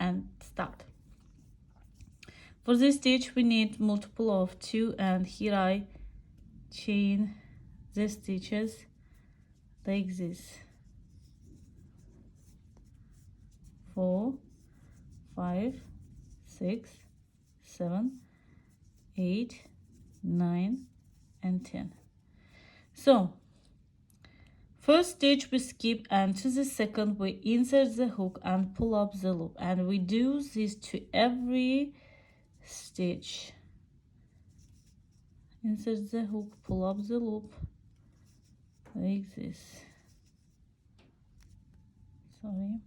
and start. For this stitch we need multiple of 2, and here I chain the stitches like this. 4, 5, 6, 7, 8, 9, and 10. So first stitch we skip, and to the second we insert the hook and pull up the loop, and we do this to every stitch. Insert the hook, pull up the loop like this. Sorry,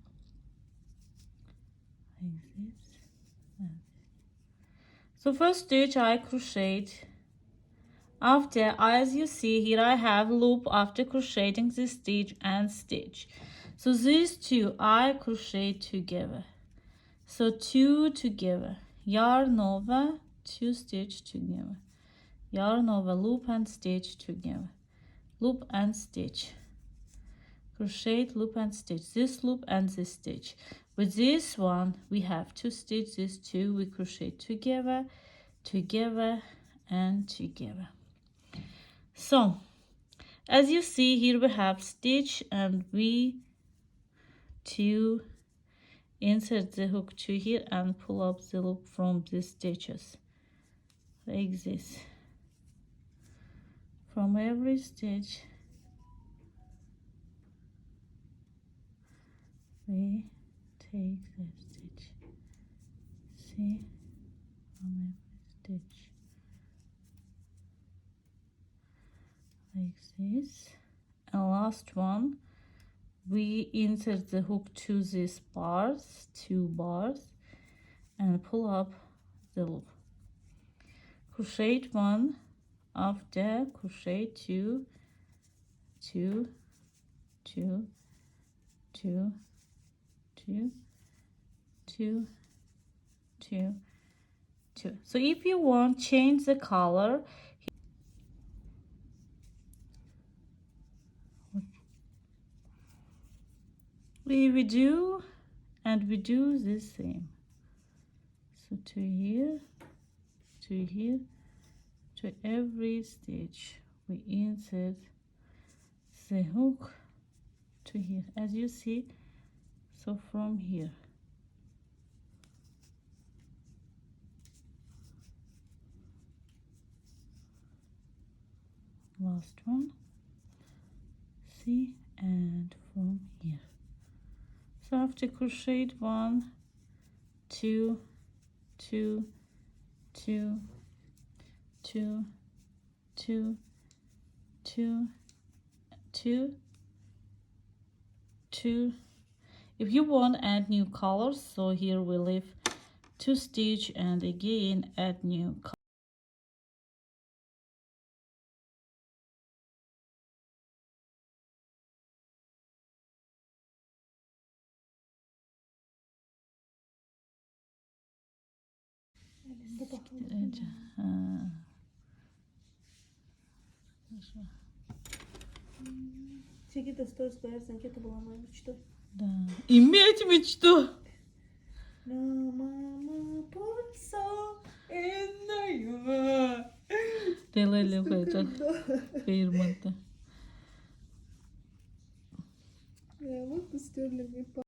like this. So first stitch I crocheted. After, as you see here, I have loop after crocheting this stitch and stitch. So these two I crochet together. So 2 together, yarn over, 2 stitch together, yarn over, loop and stitch together, loop and stitch, crochet, loop and stitch, this loop and this stitch. With this one we have 2 stitch, this 2 we crochet together, together, and together. So as you see here we have stitch, and we to insert the hook to here and pull up the loop from the stitches like this. From every stitch we take the stitch, see, from every stitch like this. And last one we insert the hook to these bars, 2 bars, and pull up the loop. Crochet 1, after crochet 2, 2, 2, 2, 2, 2, 2, 2. So if you want, change the color. We do, and we do the same. So to here, to here, to every stitch we insert the hook to here, as you see. So from here, last one, see, and from here. So after crochet 1, 2, 2, 2, 2, 2, 2, 2, 2. If you want add new colors, so here we leave 2 stitch and again add new color. Чеки-то сторис koyarsan kötü bulamayı uçtu. Да. Иметь мечту. Делали в это фирмы-то. Вот стерли мне